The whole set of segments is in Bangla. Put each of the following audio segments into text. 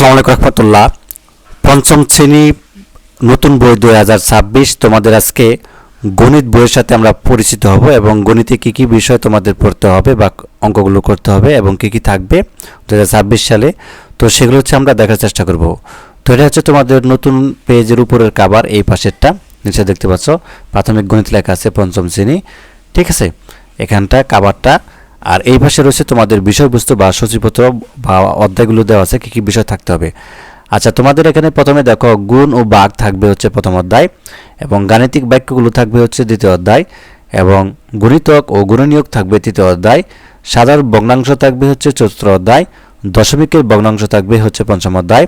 আসসালামু আলাইকুম রহমতুল্লাহ। পঞ্চম শ্রেণী নতুন বই 2026 তোমাদের আজকে গণিত বইয়ের সাথে আমরা পরিচিত হব এবং গণিতে কী কী বিষয় তোমাদের পড়তে হবে বা অঙ্কগুলো করতে হবে এবং কী কী থাকবে 2026 সালে, তো সেগুলো হচ্ছে আমরা দেখার চেষ্টা করব। তো এটা হচ্ছে তোমাদের নতুন পেজের উপরের কাভার, এই পাশেরটা নিচে দেখতে পাচ্ছ প্রাথমিক গণিত লেখা আছে পঞ্চম শ্রেণী, ঠিক আছে, এখানটা কাভারটা। আর এই পাশে রয়েছে তোমাদের বিষয়বস্তু বা সূচিপত্র বা অধ্যায়গুলো দেওয়া আছে কী কী বিষয় থাকতে হবে। আচ্ছা, তোমাদের এখানে প্রথমে দেখো গুণ ও ভাগ থাকবে হচ্ছে প্রথম অধ্যায়, এবং গাণিতিক বাক্যগুলো থাকবে হচ্ছে দ্বিতীয় অধ্যায়, এবং গুণিতক ও গুণনীয়ক থাকবে তৃতীয় অধ্যায়, সাধারণ ভগ্নাংশ থাকবে হচ্ছে চতুর্থ অধ্যায়, দশমিকের ভগ্নাংশ থাকবে হচ্ছে পঞ্চম অধ্যায়,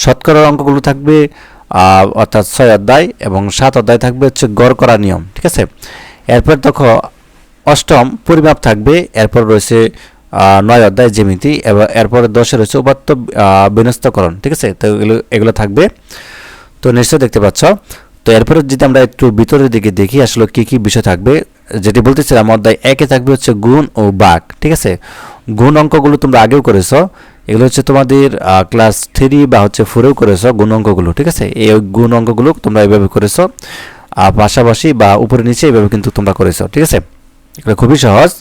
শতকরার অঙ্কগুলো থাকবে অর্থাৎ 6 অধ্যায়, এবং 7 অধ্যায় থাকবে হচ্ছে গড় করা নিয়ম, ঠিক আছে। এরপর দেখো অষ্টম পরিমাপ থাকবে, এরপর রয়েছে 9 অধ্যায় জ্যামিতি, এবং এরপরে 10 রয়েছে উপাত্ত বিন্যস্তকরণ, ঠিক আছে। তো এগুলো থাকবে, তো নিশ্চয়ই দেখতে পাচ্ছ। তো এরপরে যদি আমরা একটু ভিতরের দিকে দেখি আসলে কী কী বিষয় থাকবে, যেটি বলতেছিলাম অধ্যায় 1-এ থাকবে হচ্ছে গুণ ও ভাগ, ঠিক আছে। গুণ অঙ্কগুলো তোমরা আগেও করেছো, এগুলো হচ্ছে তোমাদের ক্লাস 3 বা হচ্ছে 4-এও করেছো গুণ অঙ্কগুলো, ঠিক আছে। এই গুণ অঙ্কগুলো তোমরা এইভাবে করেছো, পাশাপাশি বা উপরে নিচে এইভাবে কিন্তু তোমরা করেছো, ঠিক আছে। এগুলো খুবই সহজ।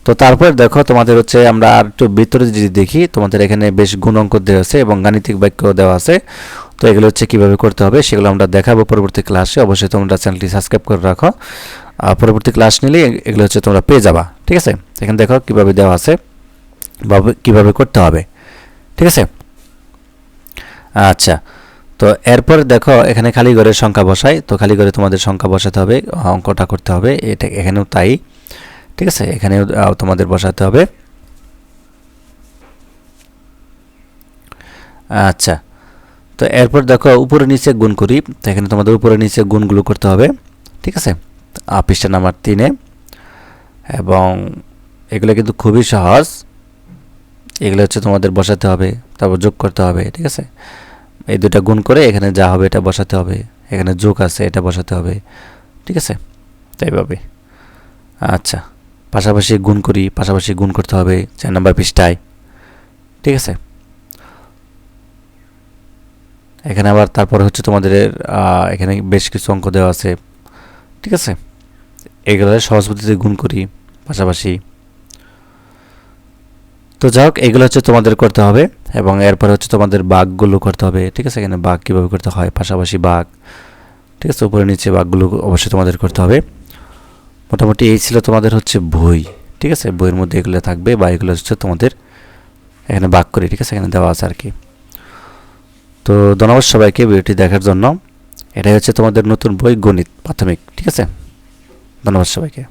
তো তারপর দেখো তোমাদের হচ্ছে আমরা আর একটু ভিতরে যদি দেখি, তোমাদের এখানে বেশ গুণ অঙ্ক দেওয়া আছে এবং গাণিতিক বাক্য দেওয়া আছে। তো এগুলো হচ্ছে কীভাবে করতে হবে সেগুলো আমরা দেখাবো পরবর্তী ক্লাসে। অবশ্যই তোমরা চ্যানেলটি সাবস্ক্রাইব করে রাখো, পরবর্তী ক্লাস নিলে এগুলো হচ্ছে তোমরা পেয়ে যাবা, ঠিক আছে। এখানে দেখো কীভাবে দেওয়া আছে বা কীভাবে করতে হবে, ঠিক আছে। আচ্ছা, তো এরপর দেখো এখানে খালি ঘরের সংখ্যা বসাই, তো খালি ঘরে তোমাদের সংখ্যা বসাতে হবে, অঙ্কটা করতে হবে, এটা এখানেও তাই, ঠিক আছে। এখানেও তোমাদের বসাতে হবে। আচ্ছা, তো এরপর দেখো উপরে নিচে গুণ করি, তো এখানে তোমাদের উপরে নিচে গুণগুলো করতে হবে, ঠিক আছে, পৃষ্ঠা নাম্বার 3-এ। এবং এগুলো কিন্তু খুবই সহজ, এগুলো হচ্ছে তোমাদের বসাতে হবে, তারপর যোগ করতে হবে, ঠিক আছে। এই দুটা গুণ করে এখানে যা হবে এটা বসাতে হবে, এখানে যোগ আছে এটা বসাতে হবে, ঠিক আছে, তাইভাবে। আচ্ছা, পাশাপাশি গুণ করি, পাশাপাশি গুণ করতে হবে 4 নম্বর পৃষ্ঠায়, ঠিক আছে। এখানে আবার তারপরে হচ্ছে তোমাদের এখানে বেশ কিছু অঙ্ক দেওয়া আছে, ঠিক আছে। এগুলো সহজ পদ্ধতিতে গুণ করি পাশাপাশি। তো যাই হোক, এগুলো হচ্ছে তোমাদের করতে হবে, এবং এরপরে হচ্ছে তোমাদের ভাগগুলো করতে হবে, ঠিক আছে। এখানে ভাগ কীভাবে করতে হয়, পাশাপাশি ভাগ, ঠিক আছে, উপরে নিচে ভাগগুলো অবশ্যই তোমাদের করতে হবে। মোটামুটি এই ছিল তোমাদের হচ্ছে বই, ঠিক আছে। বইয়ের মধ্যে এগুলো থাকবে বা এগুলো হচ্ছে তোমাদের এখানে ভাগ করি, ঠিক আছে, এখানে দেওয়া আছে আর কি। তো ধন্যবাদ সবাইকে ভিডিওটি দেখার জন্য। এটাই হচ্ছে তোমাদের নতুন বই গণিত প্রাথমিক, ঠিক আছে। ধন্যবাদ সবাইকে।